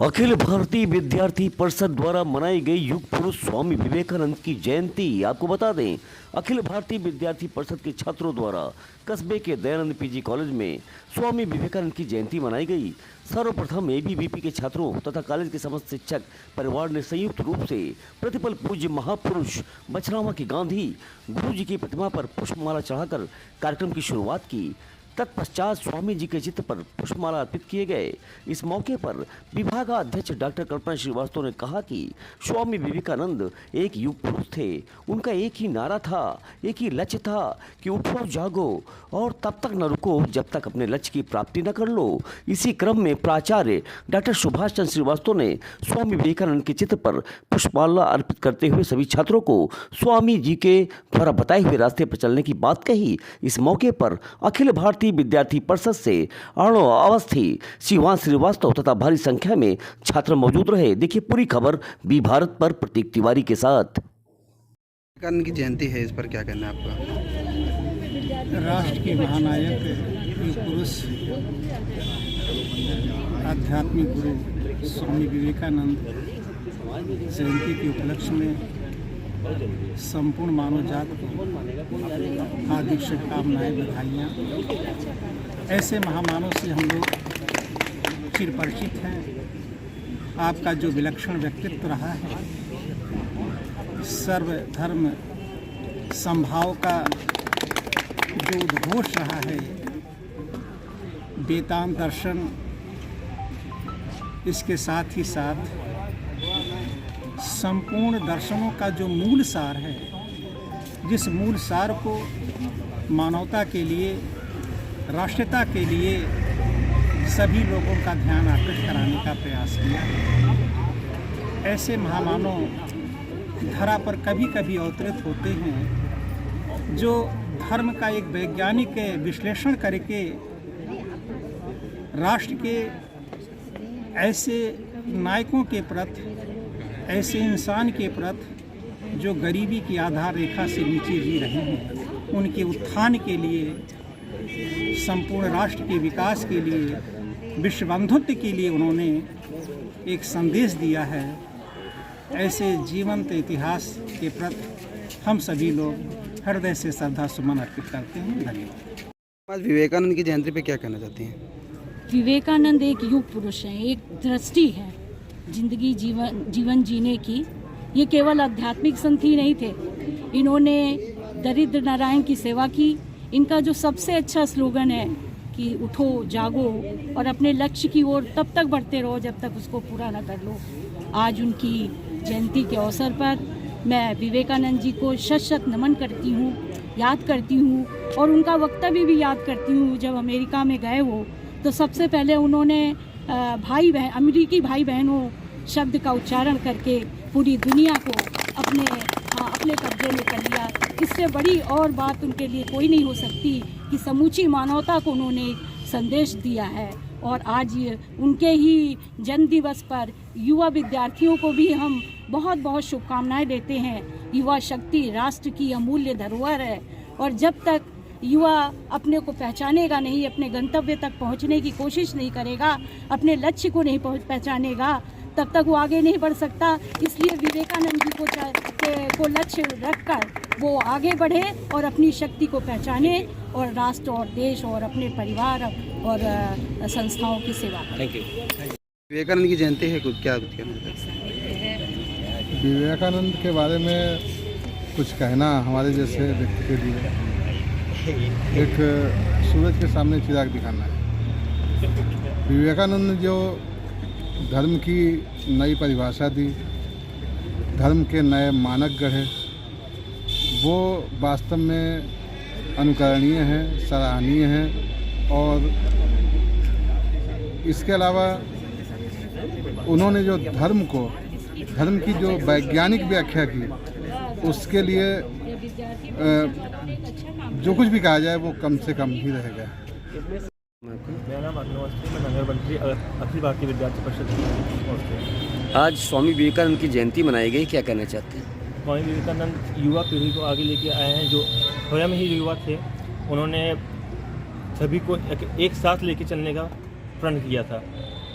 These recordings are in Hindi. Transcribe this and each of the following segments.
अखिल भारतीय विद्यार्थी परिषद द्वारा मनाई गई युग पुरुष स्वामी विवेकानंद की जयंती। आपको बता दें, अखिल भारतीय विद्यार्थी परिषद के छात्रों द्वारा कस्बे के दयानंद पीजी कॉलेज में स्वामी विवेकानंद की जयंती मनाई गई। सर्वप्रथम एबीवीपी के छात्रों तथा कॉलेज के समस्त शिक्षक परिवार ने संयुक्त रूप से प्रतिपल पूज्य महापुरुष बछरावा के गांधी गुरु जी की प्रतिमा पर पुष्पमाला चढ़ाकर कार्यक्रम की शुरुआत की। तत्पश्चात स्वामी जी के चित्र पर पुष्पमाला अर्पित किए गए। इस मौके पर विभागाध्यक्ष डॉक्टर कल्पना श्रीवास्तव ने कहा कि स्वामी विवेकानंद एक युग पुरुष थे। उनका एक ही नारा था, एक ही लक्ष्य था कि उठो जागो और तब तक न रुको जब तक अपने लक्ष्य की प्राप्ति न कर लो। इसी क्रम में प्राचार्य डॉक्टर सुभाष चंद्र श्रीवास्तव ने स्वामी विवेकानंद के चित्र पर पुष्पमाला अर्पित करते हुए सभी छात्रों को स्वामी जी के द्वारा बताए हुए रास्ते पर चलने की बात कही। इस मौके पर अखिल भारतीय विद्यार्थी परिषद से अर्णव अवस्थी, शिवान श्रीवास्तव तथा भारी संख्या में छात्र मौजूद रहे। देखिए पूरी खबर बी भारत पर प्रतीक तिवारी के साथ। विवेकानंद की जयंती है, इस पर क्या कहना है आपका? राष्ट्र के महानायक युग पुरुष आध्यात्मिक गुरु स्वामी विवेकानंद जयंती के उपलक्ष्य में संपूर्ण मानव जाति को हार्दिक शुभकामनाएं, बधाइयाँ। ऐसे महामानव से हम लोग चिरपरिचित हैं। आपका जो विलक्षण व्यक्तित्व रहा है, सर्वधर्म समभाव का जो उद्घोष रहा है, वेदांत दर्शन, इसके साथ ही साथ संपूर्ण दर्शनों का जो मूल सार है, जिस मूल सार को मानवता के लिए, राष्ट्रीयता के लिए सभी लोगों का ध्यान आकर्षित कराने का प्रयास किया। ऐसे महामानव धरा पर कभी कभी अवतरित होते हैं, जो धर्म का एक वैज्ञानिक विश्लेषण करके राष्ट्र के ऐसे नायकों के प्रति, ऐसे इंसान के प्रति जो गरीबी की आधार रेखा से नीचे जी रहे हैं, उनके उत्थान के लिए, संपूर्ण राष्ट्र के विकास के लिए, विश्व बंधुत्व के लिए उन्होंने एक संदेश दिया है। ऐसे जीवंत इतिहास के प्रति हम सभी लोग हृदय से श्रद्धा सुमन अर्पित करते हैं। धन्यवाद। आज विवेकानंद की जयंती पे क्या कहना चाहती हैं? विवेकानंद एक युग पुरुष हैं, एक दृष्टि है जिंदगी जीवन जीने की। ये केवल आध्यात्मिक संत ही नहीं थे, इन्होंने दरिद्र नारायण की सेवा की। इनका जो सबसे अच्छा स्लोगन है कि उठो जागो और अपने लक्ष्य की ओर तब तक बढ़ते रहो जब तक उसको पूरा ना कर लो। आज उनकी जयंती के अवसर पर मैं विवेकानंद जी को शत शत नमन करती हूँ, याद करती हूँ और उनका वक्तव्य भी याद करती हूँ। जब अमेरिका में गए हो तो सबसे पहले उन्होंने अमेरिकी भाई बहनों शब्द का उच्चारण करके पूरी दुनिया को अपने कब्जे में कर लिया। इससे बड़ी और बात उनके लिए कोई नहीं हो सकती कि समूची मानवता को उन्होंने संदेश दिया है। और आज उनके ही जन्म दिवस पर युवा विद्यार्थियों को भी हम बहुत बहुत शुभकामनाएं देते हैं। युवा शक्ति राष्ट्र की अमूल्य धरोहर है और जब तक युवा अपने को पहचानेगा नहीं, अपने गंतव्य तक पहुंचने की कोशिश नहीं करेगा, अपने लक्ष्य को नहीं पहचानेगा, तब तक वो आगे नहीं बढ़ सकता। इसलिए विवेकानंद जी को लक्ष्य रखकर वो आगे बढ़े और अपनी शक्ति को पहचाने और राष्ट्र और देश और अपने परिवार और संस्थाओं की सेवा करें। Thank you. विवेकानंद की जयंती है, कुछ क्या कहना चाहते हैं? विवेकानंद के बारे में कुछ कहना हमारे जैसे व्यक्ति के लिए एक सूरज के सामने चिराग दिखाना है। विवेकानंद ने जो धर्म की नई परिभाषा दी, धर्म के नए मानक गढ़े, वो वास्तव में अनुकरणीय है, सराहनीय है। और इसके अलावा उन्होंने जो धर्म की जो वैज्ञानिक व्याख्या की, उसके लिए जो कुछ भी कहा जाए वो कम से कम ही रहेगा। मेरा नाम अर्णव अवस्थी, मैं नगर मंत्री अखिल भारतीय विद्यार्थी परिषद। आज स्वामी विवेकानंद की जयंती मनाई गई, क्या कहना चाहते हैं? स्वामी विवेकानंद युवा पीढ़ी को आगे लेके आए हैं, जो स्वयं ही युवा थे। उन्होंने सभी को एक साथ लेके चलने का प्रण किया था।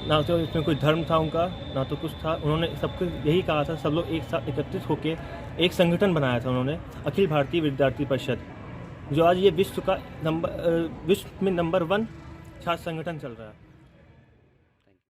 ना तो इसमें कोई धर्म था उनका, ना तो कुछ था। उन्होंने सबको यही कहा था, सब लोग एक साथ एकत्रित होकर एक संगठन बनाया था उन्होंने, अखिल भारतीय विद्यार्थी परिषद, जो आज ये विश्व में नंबर 1 छात्र संगठन चल रहा है।